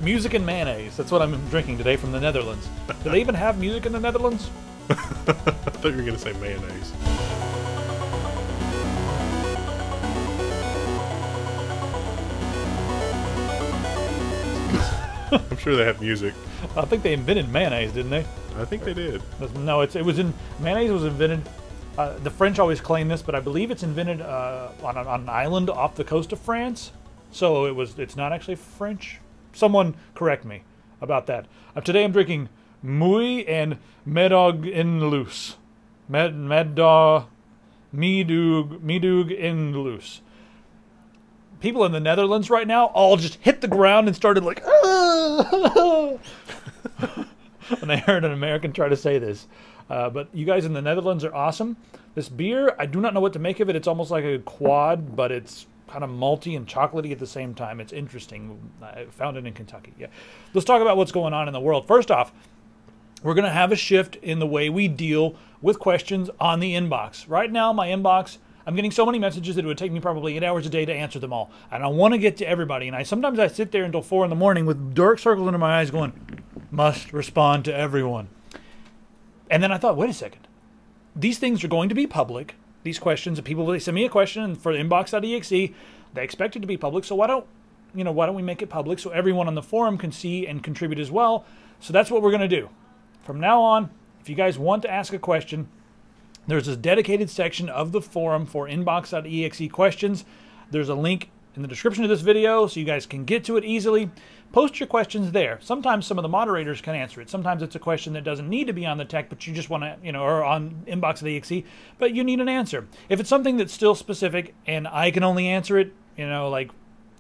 Music and mayonnaise. That's what I'm drinking today from the Netherlands. Do they even have music in the Netherlands? I thought you were going to say mayonnaise. I'm sure they have music. I think they invented mayonnaise, didn't they? I think they did. No, it was in mayonnaise was invented. The French always claim this, but I believe it's invented on an island off the coast of France. So it's not actually French. Someone correct me about that. Today I'm drinking Mui and Medog in Loose. Medog in Loose. People in the Netherlands right now all just hit the ground and started like, when they heard an American try to say this. But you guys in the Netherlands are awesome. This beer, I do not know what to make of it. It's almost like a quad, but it's kind of malty and chocolatey at the same time. It's interesting. I found it in Kentucky. Yeah. Let's talk about what's going on in the world. First off, we're going to have a shift in the way we deal with questions on the inbox. Right now, my inbox, I'm getting so many messages that it would take me probably 8 hours a day to answer them all. And I want to get to everybody. And sometimes I sit there until 4 in the morning with dark circles under my eyes going, must respond to everyone. And then I thought, wait a second. These things are going to be public. These questions, people, they send me a question for INBOX.EXE. They expect it to be public. So why don't we make it public so everyone on the forum can see and contribute as well? So that's what we're going to do. From now on, if you guys want to ask a question, there's this dedicated section of the forum for INBOX.EXE questions. There's a link in the description of this video so you guys can get to it easily. Post your questions there. Sometimes some of the moderators can answer it. Sometimes it's a question that doesn't need to be on the tech, but you just want to, or on INBOX.EXE, but you need an answer. If it's something that's still specific and I can only answer it, like,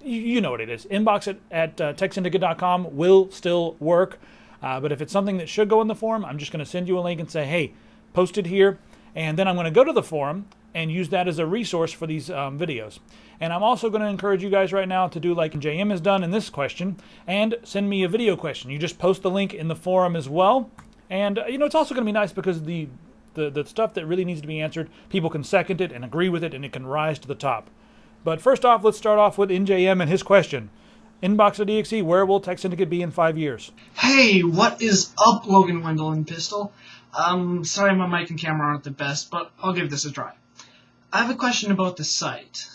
you know what it is. Inbox at techsyndicate.com will still work. But if it's something that should go in the forum, I'm just going to send you a link and say, hey, post it here. And then I'm going to go to the forum and use that as a resource for these videos. And I'm also going to encourage you guys right now to do like JM has done in this question and send me a video question. You just post the link in the forum as well. And, it's also going to be nice because the stuff that really needs to be answered, people can second it and agree with it and it can rise to the top. But first off, let's start off with NJM and his question. INBOX.EXE, where will Tech Syndicate be in 5 years? Hey, what is up, Logan Wendell and Pistol? Sorry my mic and camera aren't the best, but I'll give this a try. I have a question about the site.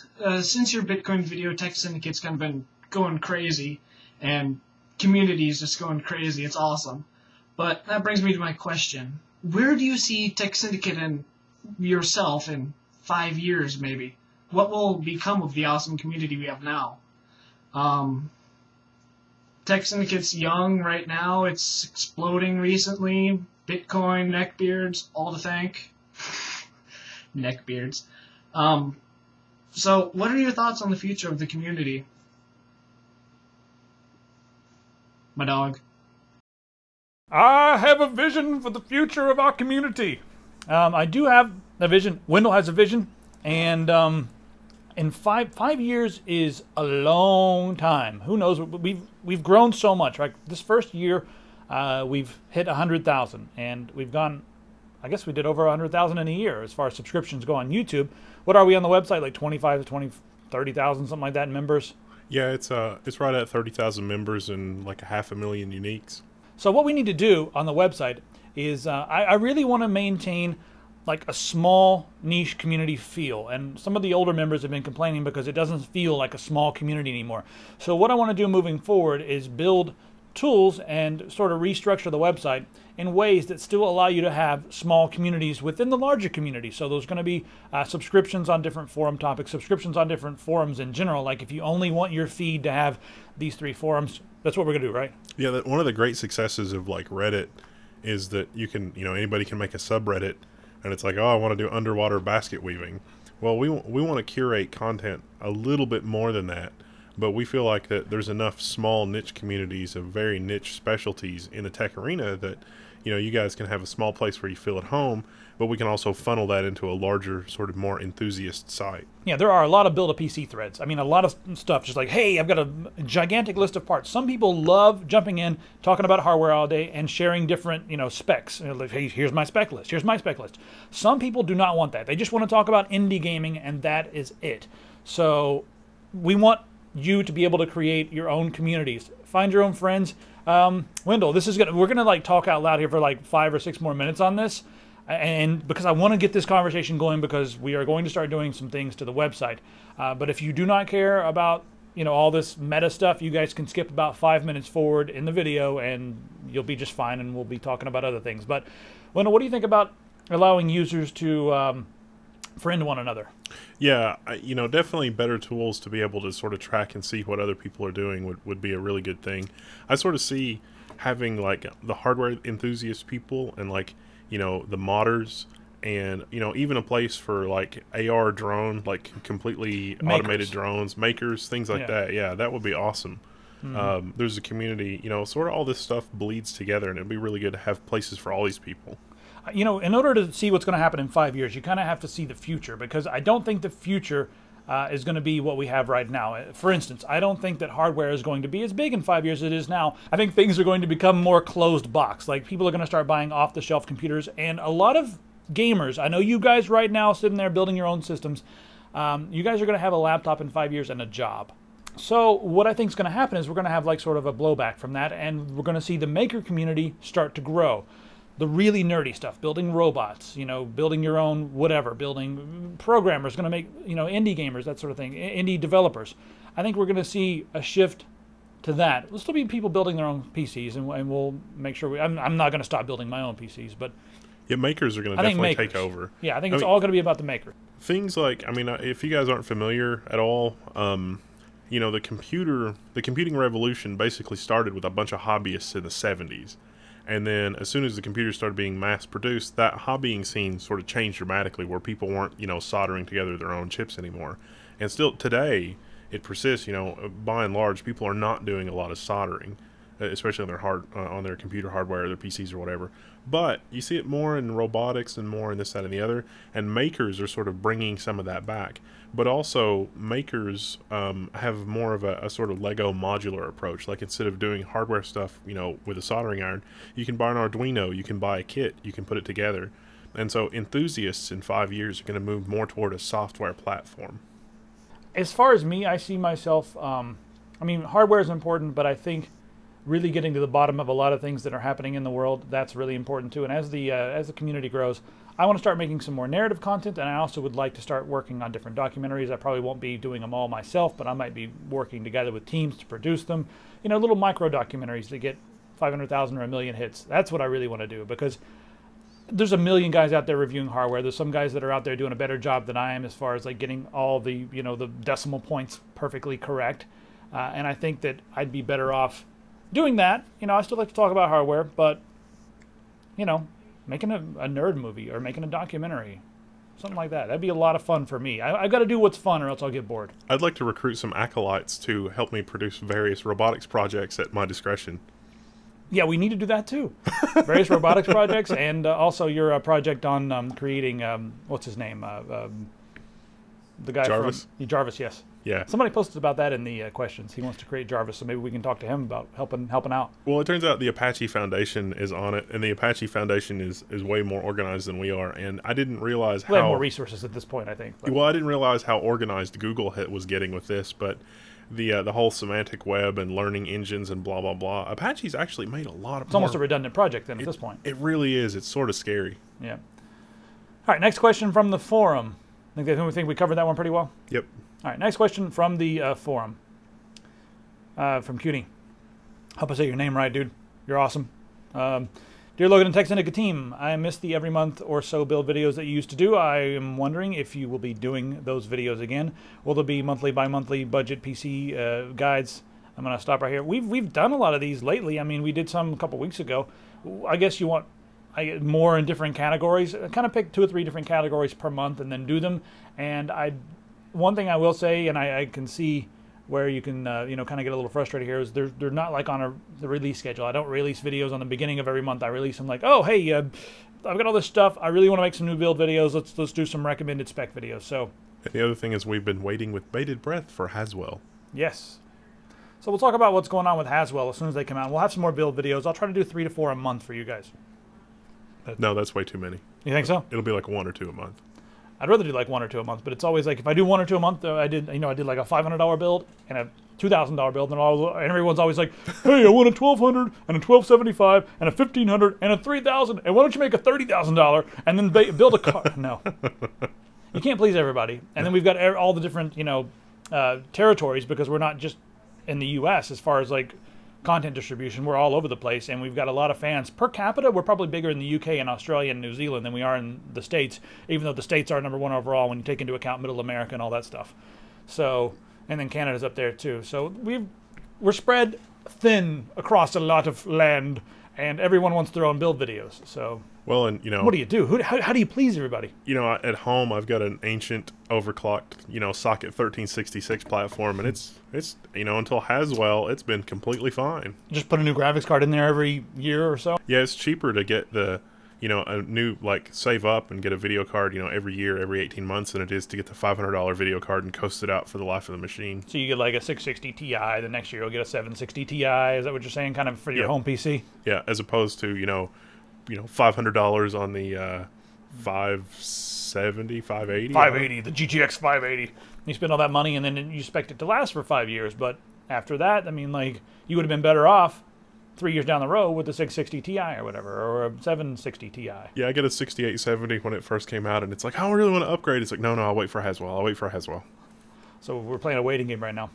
Since your Bitcoin video, Tech Syndicate's kind of been going crazy, and community's just going crazy. It's awesome. But that brings me to my question. Where do you see Tech Syndicate and yourself in 5 years, maybe? What will become of the awesome community we have now? Tech Syndicate's young right now. It's exploding recently. Bitcoin, neckbeards, all to thank. Neckbeards. So what are your thoughts on the future of the community? My dog. I have a vision for the future of our community. I do have a vision. Wendell has a vision. And in five years is a long time. Who knows? We've grown so much. Right? This first year, we've hit 100,000, and we've gone. I guess we did over 100,000 in a year as far as subscriptions go on YouTube. What are we on the website? Like 25 to 30,000, something like that, members. Yeah, it's right at 30,000 members and like 500,000 uniques. So what we need to do on the website is I really want to maintain like a small niche community feel, and some of the older members have been complaining because it doesn't feel like a small community anymore. So what I want to do moving forward is build tools and sort of restructure the website in ways that still allow you to have small communities within the larger community. So there's going to be subscriptions on different forum topics, subscriptions on different forums in general. Like if you only want your feed to have these 3 forums, that's what we're going to do, right? Yeah, one of the great successes of like Reddit is that you can, anybody can make a subreddit. And it's like, oh, I want to do underwater basket weaving. Well, we want to curate content a little bit more than that, but we feel like that there's enough small niche communities of very niche specialties in the tech arena that, you guys can have a small place where you feel at home, but we can also funnel that into a larger, sort of more enthusiast site. Yeah, there are a lot of build a PC threads. I mean, a lot of stuff just like, hey, I've got a gigantic list of parts. Some people love jumping in, talking about hardware all day, and sharing different, specs. Like, hey, here's my spec list. Here's my spec list. Some people do not want that. They just want to talk about indie gaming, and that is it. So we want you to be able to create your own communities. Find your own friends. Wendell, we're gonna like talk out loud here for like 5 or 6 more minutes on this, and because I want to get this conversation going, because we are going to start doing some things to the website. But if you do not care about all this meta stuff, you guys can skip about 5 minutes forward in the video, and you'll be just fine, and we'll be talking about other things. But Wendell, what do you think about allowing users to friend one another? Yeah, definitely better tools to be able to sort of track and see what other people are doing would be a really good thing. I sort of see having like the hardware enthusiast people and like, the modders and, even a place for like AR drone, like completely automated drones, makers, things like that. Yeah, that would be awesome. There's a community, sort of all this stuff bleeds together, and it'd be really good to have places for all these people. In order to see what's going to happen in 5 years, you kind of have to see the future, because I don't think the future is going to be what we have right now. For instance, I don't think that hardware is going to be as big in 5 years as it is now. I think things are going to become more closed box. Like, people are going to start buying off-the-shelf computers, and a lot of gamers, I know you guys right now sitting there building your own systems, you guys are going to have a laptop in 5 years and a job. So what I think is going to happen is we're going to have like sort of a blowback from that, and we're going to see the maker community start to grow. The really nerdy stuff, building robots, building your own whatever, building programmers, going to make, indie gamers, that sort of thing, indie developers. I think we're going to see a shift to that. There'll still be people building their own PCs, and we'll make sure I'm not going to stop building my own PCs, but yeah, makers are going to definitely take over. Yeah, I think it's all going to be about the maker. Things like, if you guys aren't familiar at all, the computing revolution basically started with a bunch of hobbyists in the 70s. And then as soon as the computers started being mass-produced, that hobbying scene sort of changed dramatically, where people weren't, soldering together their own chips anymore. And still today, it persists. By and large, people are not doing a lot of soldering, especially on their computer hardware, their PCs or whatever. But you see it more in robotics and more in this, that, and the other. And makers are sort of bringing some of that back. But also, makers have more of a sort of Lego modular approach. Like, instead of doing hardware stuff, with a soldering iron, you can buy an Arduino, you can buy a kit, you can put it together. And so enthusiasts in 5 years are going to move more toward a software platform. As far as me, I see myself, hardware is important, but I think really getting to the bottom of a lot of things that are happening in the world, that's really important too. And as the community grows, I want to start making some more narrative content, and I also would like to start working on different documentaries. I probably won't be doing them all myself, but I might be working together with teams to produce them. Little micro documentaries that get 500,000 or 1 million hits. That's what I really want to do, because there's a million guys out there reviewing hardware. There's some guys that are out there doing a better job than I am as far as like getting all the the decimal points perfectly correct. And I think that I'd be better off doing that. I still like to talk about hardware, but making a nerd movie or making a documentary, something like that. That'd be a lot of fun for me. I've got to do what's fun, or else I'll get bored. I'd like to recruit some acolytes to help me produce various robotics projects at my discretion. Yeah, we need to do that too. Various robotics projects, and also your project on creating, what's his name? The guy Jarvis? from Jarvis, yes. Yeah. Somebody posted about that in the questions. He wants to create Jarvis, so maybe we can talk to him about helping out. Well, it turns out the Apache Foundation is on it, and the Apache Foundation is way more organized than we are. And I didn't realize We have more resources at this point, I think. Well, I didn't realize how organized Google was getting with this, but the whole semantic web and learning engines and blah blah blah. Apache's actually made a lot of. It's almost a redundant project then at this point. It really is. It's sort of scary. Yeah. All right. Next question from the forum. I think we covered that one pretty well. Yep. All right, next question from the forum. From CUNY. Hope I say your name right, dude. You're awesome. Dear Logan and Tech Syndicate team, I miss the every month or so build videos that you used to do. I am wondering if you will be doing those videos again. Will there be monthly, bi-monthly budget PC guides? I'm going to stop right here. We've done a lot of these lately. We did some a couple weeks ago. I guess you want more in different categories. I kind of pick 2 or 3 different categories per month and then do them. And one thing I will say, and I can see where you can kind of get a little frustrated here, is they're not like on the release schedule. I don't release videos on the beginning of every month. I release them like, oh hey, I've got all this stuff. I really want to make some new build videos. Let's do some recommended spec videos. So. And the other thing is we've been waiting with bated breath for Haswell. Yes. So we'll talk about what's going on with Haswell as soon as they come out. We'll have some more build videos. I'll try to do 3 to 4 a month for you guys. No, that's way too many. You think so? It'll be like 1 or 2 a month. I'd rather do like 1 or 2 a month, but it's always like if I do 1 or 2 a month, I did like a $500 build and a $2,000 build, and everyone's always like, hey, I want a 1,200 and a 1,275 and a 1,500 and a 3,000, and why don't you make a $30,000 and then build a car? No, you can't please everybody. And then we've got all the different territories, because we're not just in the U.S. as far as like content distribution. We're all over the place, and we've got a lot of fans. Per capita, we're probably bigger in the UK and Australia and New Zealand than we are in the States, even though the States are #1 overall when you take into account Middle America and all that stuff. So, and then Canada's up there too. So we're spread thin across a lot of land, and everyone wants their own build videos. So, well, and what do you do? How do you please everybody? At home I've got an ancient overclocked, socket 1366 platform, and it's until Haswell, it's been completely fine. Just put a new graphics card in there every year or so. Yeah, it's cheaper to get the a new, save up and get a video card, every year, every 18 months than it is to get the $500 video card and coast it out for the life of the machine. So you get like a 660 Ti, the next year you'll get a 760 Ti. Is that what you're saying, kind of for your home PC? Yeah, as opposed to, $500 on the 570, 580? 580, the GTX 580. You spend all that money and then you expect it to last for 5 years, but after that, you would have been better off 3 years down the road with the 660 Ti or whatever, or a 760 Ti. Yeah, I got a 6870 when it first came out, and it's like, I really want to upgrade. It's like, no, I'll wait for Haswell. So we're playing a waiting game right now.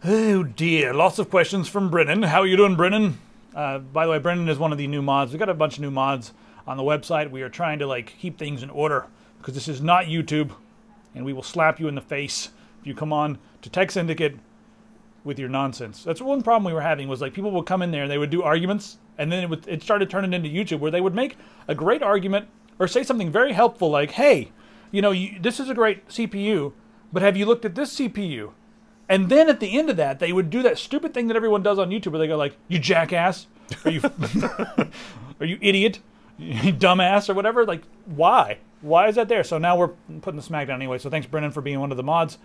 Oh dear, lots of questions from Brennan. How are you doing, Brennan? By the way, Brennan is one of the new mods. We've got a bunch of new mods on the website. We are trying to keep things in order, because this is not YouTube, and we will slap you in the face if you come on to Tech Syndicate with your nonsense. That's one problem we were having, was people would come in there and they would do arguments, and then it started turning into YouTube, where they would make a great argument or say something very helpful like, hey, this is a great CPU, but have you looked at this CPU? And then at the end of that, they would do that stupid thing that everyone does on YouTube, where they go like, you jackass, or you or you idiot, you dumbass, or whatever. Why is that there? So now we're putting the smack down anyway. So thanks, Brennan, for being one of the mods.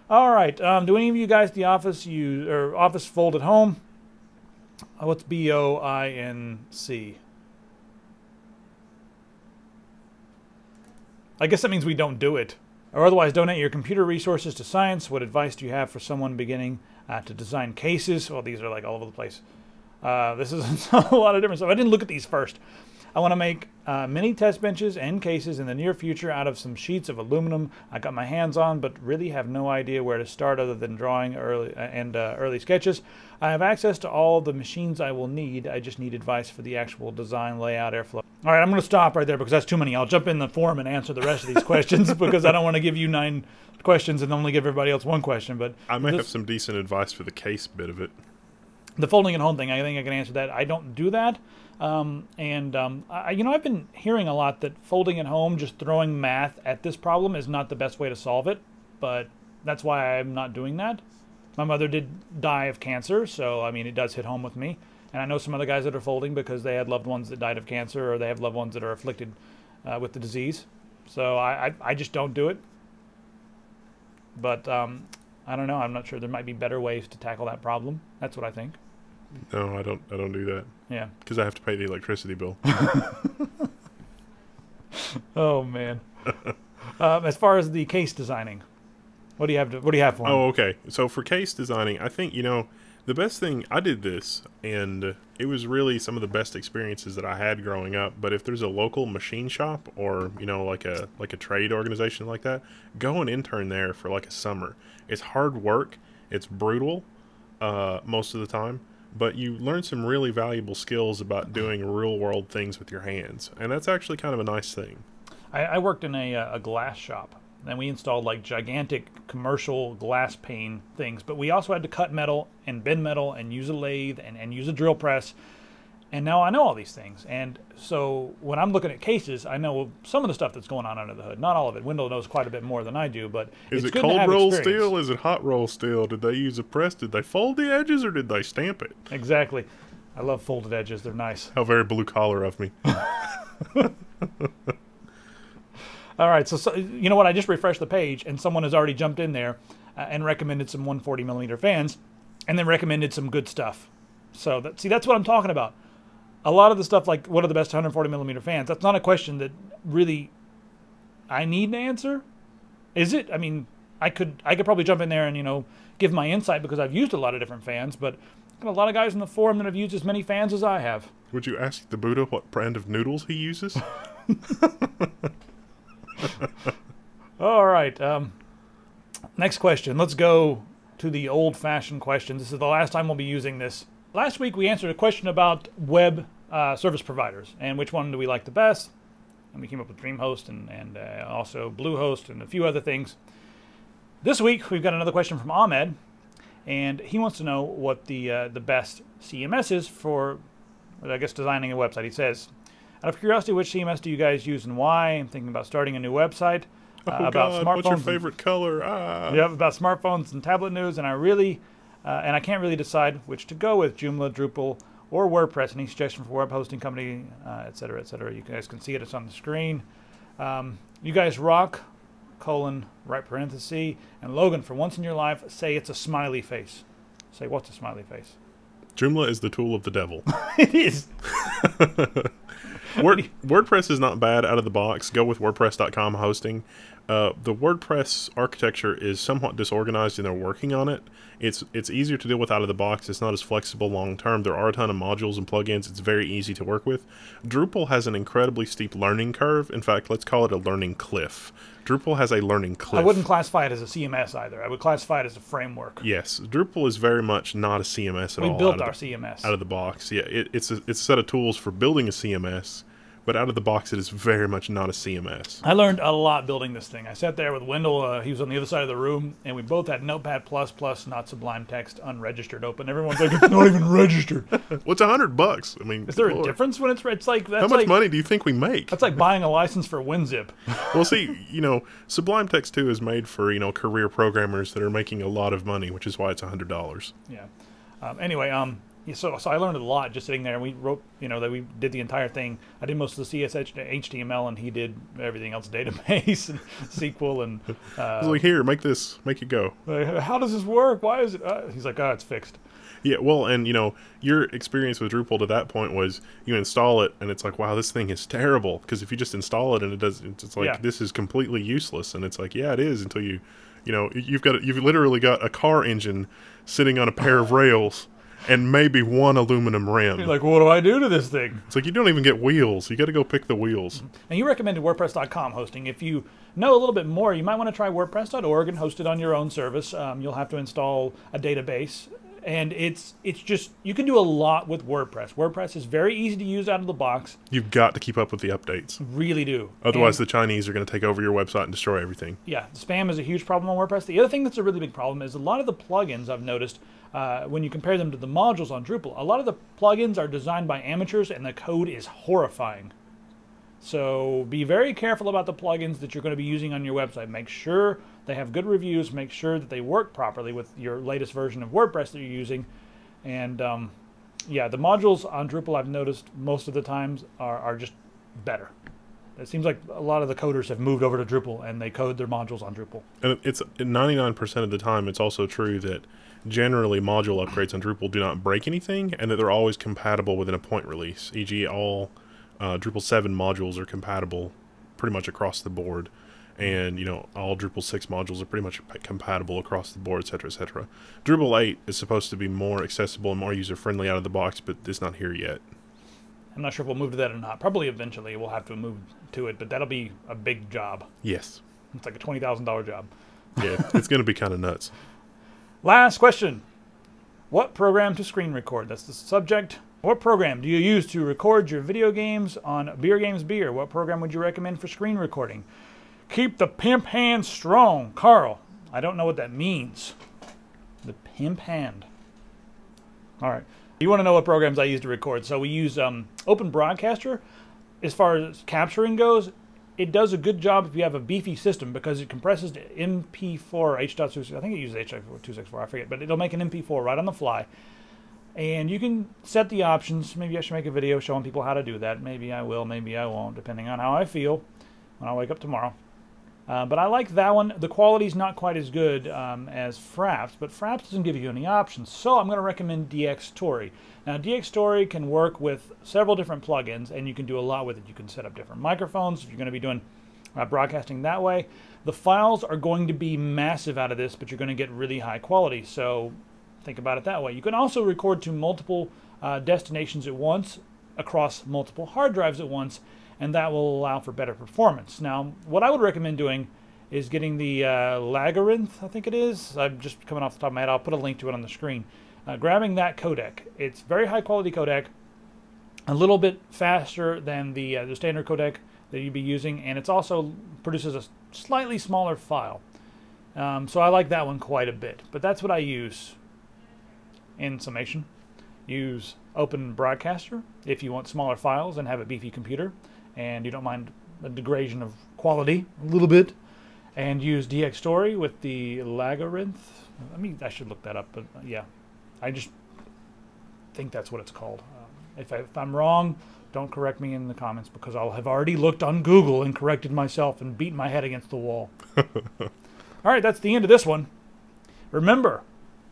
All right. Do any of you guys the Office Office Fold at Home? What's BOINC? I guess that means we don't do it. Or otherwise, donate your computer resources to science. What advice do you have for someone beginning to design cases? Well, these are all over the place. This is a lot of different stuff. I didn't look at these first. I want to make mini test benches and cases in the near future out of some sheets of aluminum I got my hands on, but really have no idea where to start other than drawing early sketches. I have access to all the machines I will need. I just need advice for the actual design, layout, airflow. All right, I'm going to stop right there because that's too many. I'll jump in the forum and answer the rest of these questions because I don't want to give you 9 questions and only give everybody else 1 question. But I may have some decent advice for the case bit of it. The folding at home thing, I think I can answer that. I don't do that. I've been hearing a lot that folding at home, just throwing math at this problem, is not the best way to solve it. But that's why I'm not doing that. My mother did die of cancer, so it does hit home with me. And I know some other guys that are folding because they had loved ones that died of cancer, or they have loved ones that are afflicted with the disease. So I just don't do it. But I don't know. I'm not sure. There might be better ways to tackle that problem. That's what I think. No, I don't do that. Yeah. Because I have to pay the electricity bill. Oh man. As far as the case designing, what do you have for me? Oh, okay. So for case designing, I think the best thing, I did this, and it was really some of the best experiences that I had growing up. But if there's a local machine shop or like a trade organization like that, go and intern there for a summer. It's hard work. It's brutal most of the time. But you learn some really valuable skills about doing real-world things with your hands. And that's actually kind of a nice thing. I worked in a glass shop, and we installed gigantic commercial glass pane things. But we also had to cut metal and bend metal and use a lathe and use a drill press. And now I know all these things. And so when I'm looking at cases, I know some of the stuff that's going on under the hood. Not all of it. Wendell knows quite a bit more than I do, but is it's it good to have cold roll experience. steel? Is it hot roll steel? Did they use a press? Did they fold the edges or did they stamp it? Exactly. I love folded edges. They're nice. How very blue collar of me. All right. So you know what? I just refreshed the page, and someone has already jumped in there and recommended some 140mm fans, and then recommended some good stuff. So that's what I'm talking about. A lot of the stuff what are the best 140mm fans, that's not a question that really I need an answer. Is it? I mean, I could probably jump in there and, you know, give my insight because I've used a lot of different fans, but got a lot of guys in the forum that have used as many fans as I have. Would you ask the Buddha what brand of noodles he uses? All right. Next question. Let's go to the old-fashioned questions. This is the last time we'll be using this. Last week we answered a question about web service providers and which one do we like the best. And we came up with DreamHost and also Bluehost and a few other things. This week we've got another question from Ahmed, and he wants to know what the best CMS is for, I guess, designing a website. He says, out of curiosity, which CMS do you guys use and why? I'm thinking about starting a new website. About God, smartphones. What's your favorite color? Yeah, about smartphones and tablet news, and I can't really decide which to go with, Joomla, Drupal, or WordPress. Any suggestion for web hosting company, et cetera, et cetera. You guys can see it. It's on the screen. You guys rock, right parenthesis, and Logan, for once in your life, say it's a smiley face. Say, what's a smiley face? Joomla is the tool of the devil. It is. WordPress is not bad out of the box. Go with WordPress.com hosting. The WordPress architecture is somewhat disorganized, and they're working on it. It's easier to deal with out of the box. It's not as flexible long term. There are a ton of modules and plugins. It's very easy to work with. Drupal has an incredibly steep learning curve. In fact, let's call it a learning cliff. Drupal has a learning cliff. I wouldn't classify it as a CMS either. I would classify it as a framework. Yes, Drupal is very much not a CMS at all. We built our CMS. Out of the box. Yeah, it's a set of tools for building a CMS, but out of the box it is very much not a CMS. I learned a lot building this thing. I sat there with Wendell. He was on the other side of the room, and we both had Notepad++, not Sublime Text, unregistered open. Everyone's like, it's not even registered. What's $100? I mean, is there a difference when it's like that's how much money do you think we make? That's like buying a license for WinZip. Well, see, Sublime Text 2 is made for career programmers that are making a lot of money, which is why it's $100. Yeah. Anyway, so I learned a lot just sitting there, and we wrote, that we did the entire thing. I did most of the CSS, HTML, and he did everything else, database and SQL, and he's like, here, make it go. How does this work? Why is it? He's like, it's fixed. Yeah, well, and your experience with Drupal to that point was you install it, and it's like, wow, this thing is terrible. Because if you just install it and it's like, this is completely useless, and it's like, yeah, it is until you've literally got a car engine sitting on a pair of rails. And maybe one aluminum rim. You're like, what do I do to this thing? It's like you don't even get wheels. You got to go pick the wheels. And you recommended WordPress.com hosting. If you know a little bit more, you might want to try WordPress.org and host it on your own service. You'll have to install a database. And it's just, you can do a lot with WordPress. WordPress is very easy to use out of the box. You've got to keep up with the updates. Really do. Otherwise, the Chinese are going to take over your website and destroy everything. Yeah, spam is a huge problem on WordPress. The other thing that's a really big problem is a lot of the plugins I've noticed, when you compare them to the modules on Drupal, a lot of the plugins are designed by amateurs and the code is horrifying. So be very careful about the plugins that you're going to be using on your website. Make sure they have good reviews. Make sure that they work properly with your latest version of WordPress that you're using. And yeah, the modules on Drupal, I've noticed most of the times are just better. It seems like a lot of the coders have moved over to Drupal and they code their modules on Drupal. And it's 99% of the time, it's also true that generally module upgrades on Drupal do not break anything, and that they're always compatible within a point release. E.g., all Drupal 7 modules are compatible pretty much across the board, and all Drupal 6 modules are pretty much compatible across the board, etc., etc. Drupal 8 is supposed to be more accessible and more user-friendly out of the box, but it's not here yet. I'm not sure if we'll move to that or not. Probably eventually we'll have to move to it, but that'll be a big job. Yes. It's like a $20,000 job. Yeah, it's going to be kind of nuts. Last question. What program to screen record? That's the subject. What program do you use to record your video games on Beer Games Beer? What program would you recommend for screen recording? Keep the pimp hand strong. Carl, I don't know what that means. The pimp hand. All right. You want to know what programs I use to record. So we use Open Broadcaster. As far as capturing goes, it does a good job if you have a beefy system because it compresses to MP4 or H.264. I think it uses H.264, I forget, but it'll make an MP4 right on the fly. And you can set the options. Maybe I should make a video showing people how to do that. Maybe I will, maybe I won't, depending on how I feel when I wake up tomorrow. But I like that one. The quality's not quite as good as Fraps, but Fraps doesn't give you any options. So I'm going to recommend DxTory. Now, DxTory can work with several different plugins, and you can do a lot with it. You can set up different microphones. If you're going to be doing broadcasting that way. The files are going to be massive out of this, but you're going to get really high quality. So think about it that way. You can also record to multiple destinations at once across multiple hard drives at once, and that will allow for better performance. Now, what I would recommend doing is getting the Labyrinth, I think it is. I'm just coming off the top of my head. I'll put a link to it on the screen. Grabbing that codec. It's very high quality codec, a little bit faster than the standard codec that you'd be using, and it also produces a slightly smaller file. So I like that one quite a bit. But that's what I use. In summation, use Open Broadcaster if you want smaller files and have a beefy computer, and you don't mind the degradation of quality a little bit. And use DX Story with the Labyrinth. I should look that up, but yeah, I just think that's what it's called. If I'm wrong, don't correct me in the comments, because I'll have already looked on Google and corrected myself and beaten my head against the wall. All right, that's the end of this one. Remember,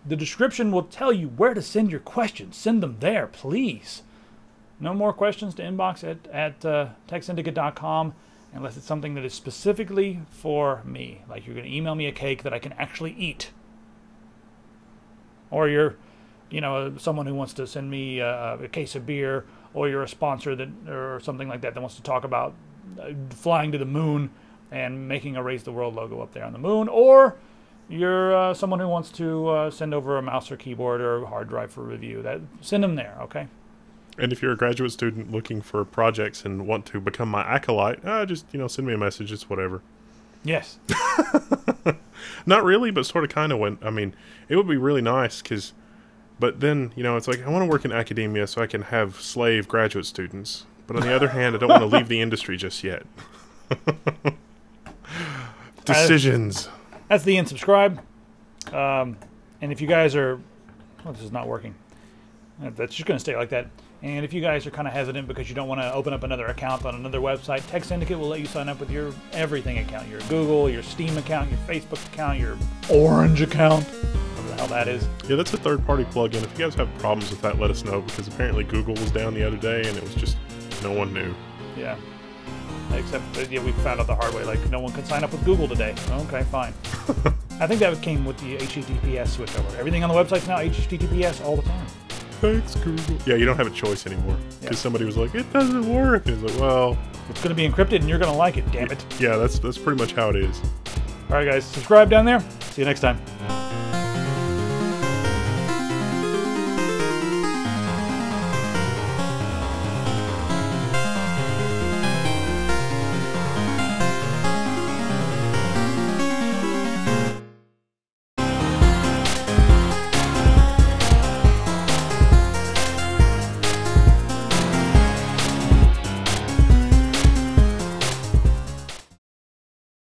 the description will tell you where to send your questions. Send them there, please. No more questions to inbox at techsyndicate.com unless it's something that is specifically for me. Like you're going to email me a cake that I can actually eat. Or you're, someone who wants to send me a case of beer, or you're a sponsor or something like that wants to talk about flying to the moon and making a Raise the World logo up there on the moon, or you're someone who wants to send over a mouse or keyboard or a hard drive for review. Send them there, okay? And if you're a graduate student looking for projects and want to become my acolyte, just send me a message. It's whatever. Yes. Not really, but sort of kind of. It would be really nice but then it's like I want to work in academia so I can have slave graduate students. But on the other hand, I don't want to leave the industry just yet. Decisions. That's the end. Subscribe. And if you guys are, this is not working. That's just going to stay like that. And if you guys are kind of hesitant because you don't want to open up another account on another website, Tech Syndicate will let you sign up with your everything account. Your Google, your Steam account, your Facebook account, your Orange account, whatever the hell that is. Yeah, that's a third-party plugin. If you guys have problems with that, let us know, because apparently Google was down the other day and it was just no one knew. Yeah. Except that, we found out the hard way, like no one could sign up with Google today. Okay, fine. I think that came with the HTTPS switchover. Everything on the website's now HTTPS all the time. Thanks, Google. Yeah, you don't have a choice anymore. Because somebody was like, it doesn't work. And it's like, well... It's going to be encrypted and you're going to like it, damn it. Yeah, that's pretty much how it is. All right, guys. Subscribe down there. See you next time.